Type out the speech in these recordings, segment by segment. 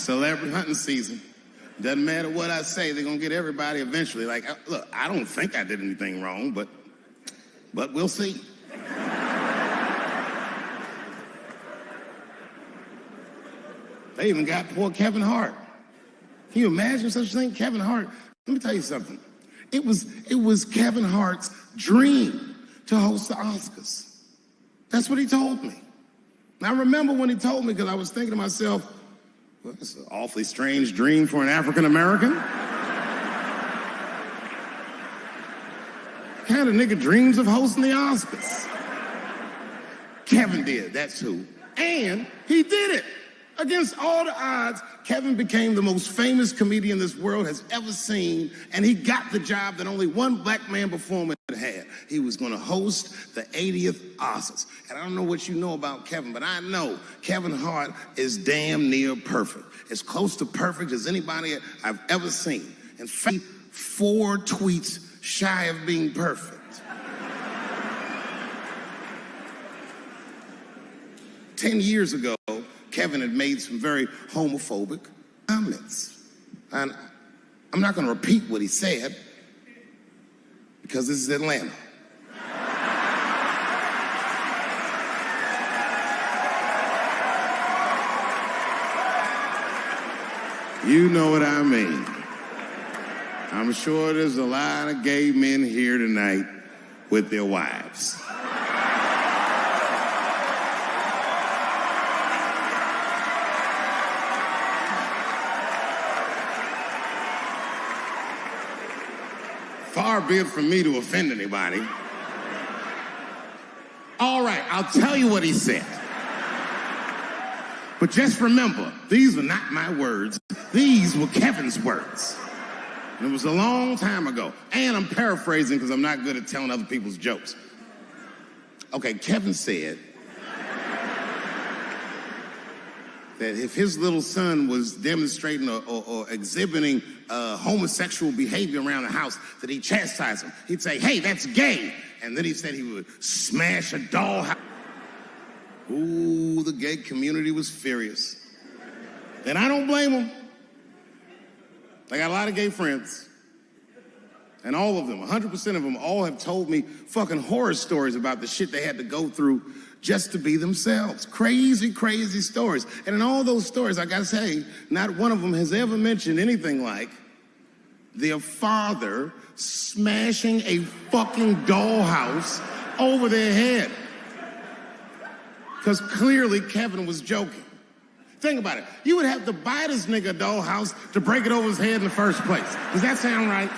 celebrity hunting season. Doesn't matter what I say, they're gonna get everybody eventually. Like, look, I don't think I did anything wrong, but we'll see. They even got poor Kevin Hart. Can you imagine such a thing? Kevin Hart, let me tell you something. It was Kevin Hart's dream to host the Oscars. That's what he told me. And I remember when he told me, because I was thinking to myself, well, it's an awfully strange dream for an African American. What kind of nigga dreams of hosting the Oscars? Kevin did, that's who. And he did it. Against all the odds, Kevin became the most famous comedian this world has ever seen, and he got the job that only one black man before him had. He was going to host the 80th Oscars. And I don't know what you know about Kevin, but I know Kevin Hart is damn near perfect. As close to perfect as anybody I've ever seen. In fact, 4 tweets shy of being perfect. 10 years ago, Kevin had made some very homophobic comments. And I'm not going to repeat what he said because this is Atlanta. You know what I mean. I'm sure there's a lot of gay men here tonight with their wives. Far be it from me to offend anybody. All right, I'll tell you what he said. But just remember, these were not my words. These were Kevin's words. And it was a long time ago. And I'm paraphrasing because I'm not good at telling other people's jokes. Okay, Kevin said that if his little son was demonstrating or exhibiting homosexual behavior around the house, that he'd chastise him. He'd say, hey, that's gay. And then he said he would smash a dollhouse. Ooh, the gay community was furious. And I don't blame them. I got a lot of gay friends. And all of them, 100% of them, all have told me fucking horror stories about the shit they had to go through just to be themselves. Crazy, crazy stories. And in all those stories, I gotta say, not one of them has ever mentioned anything like their father smashing a fucking dollhouse over their head. Because clearly Kevin was joking. Think about it. You would have to buy this nigga a dollhouse to break it over his head in the first place. Does that sound right?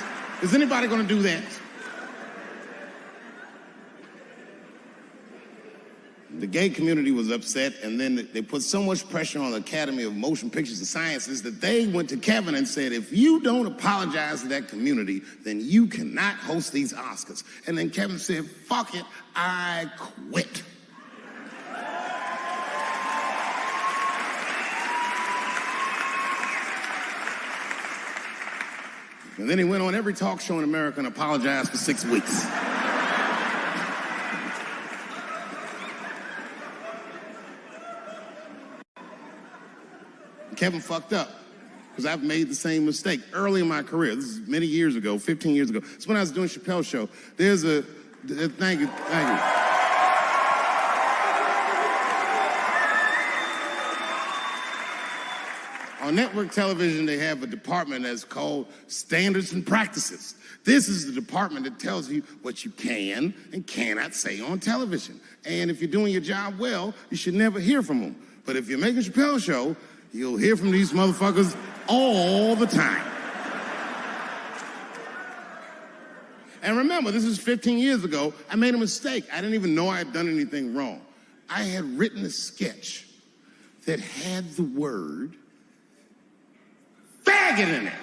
Is anybody gonna do that? The gay community was upset, and then they put so much pressure on the Academy of Motion Pictures and Sciences that they went to Kevin and said, if you don't apologize to that community, then you cannot host these Oscars. And then Kevin said, fuck it, I quit. And then he went on every talk show in America and apologized for 6 weeks. Kevin fucked up because I've made the same mistake early in my career. This is many years ago, 15 years ago. It's when I was doing Chappelle's show. There's a, thank you. On network television, they have a department that's called Standards and Practices. This is the department that tells you what you can and cannot say on television. And if you're doing your job well, you should never hear from them. But if you're making a Chappelle show, you'll hear from these motherfuckers all the time. And remember, this is 15 years ago. I made a mistake. I didn't even know I had done anything wrong. I had written a sketch that had the word faggot in it.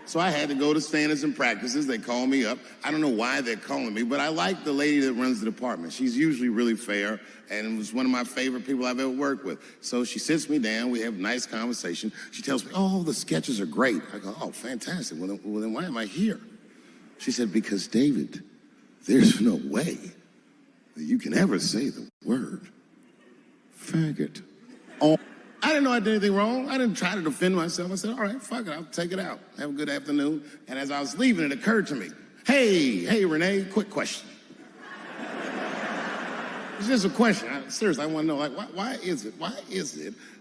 So I had to go to Standards and Practices. They call me up. I don't know why they're calling me, but I like the lady that runs the department. She's usually really fair and was one of my favorite people I've ever worked with. So she sits me down. We have a nice conversation. She tells me, oh, the sketches are great. I go, oh, fantastic. Well, then why am I here? She said, because David, there's no way that you can ever say the word faggot. Oh, I didn't know I did anything wrong. I didn't try to defend myself. I said, all right, fuck it, I'll take it out. Have a good afternoon. And as I was leaving, it occurred to me, hey, Renee, quick question. It's just a question. Seriously, I want to know, like, why is it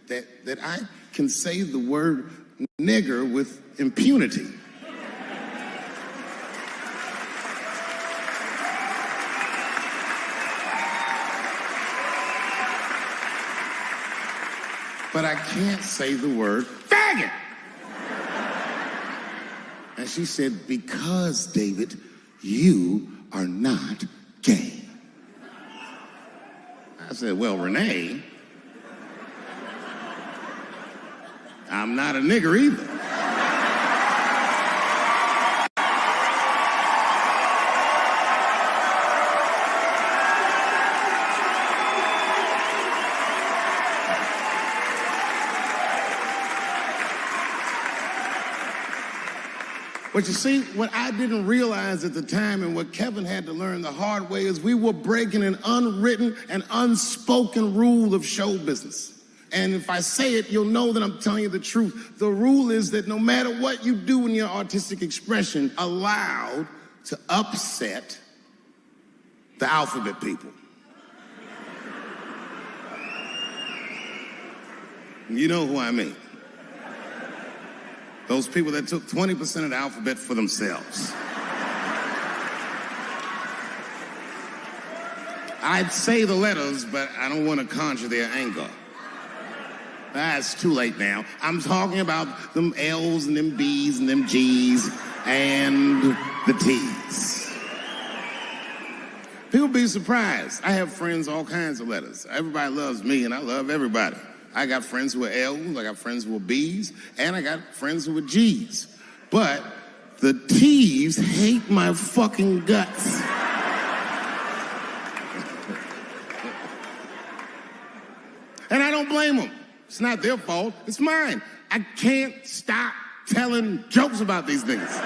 that I can say the word nigger with impunity? But I can't say the word faggot. And she said, because, David, you are not gay. I said, well, Renee, I'm not a nigger either. But you see, what I didn't realize at the time and what Kevin had to learn the hard way is we were breaking an unwritten and unspoken rule of show business. And if I say it, you'll know that I'm telling you the truth. The rule is that no matter what you do in your artistic expression, allowed to upset the alphabet people. You know who I mean. Those people that took 20% of the alphabet for themselves. I'd say the letters, but I don't want to conjure their anger. It's too late now. I'm talking about them L's and them B's and them G's and the T's. People be surprised. I have friends, all kinds of letters. Everybody loves me and I love everybody. I got friends who are L's, I got friends who are B's, and I got friends who are G's. But the T's hate my fucking guts. And I don't blame them. It's not their fault, it's mine. I can't stop telling jokes about these things.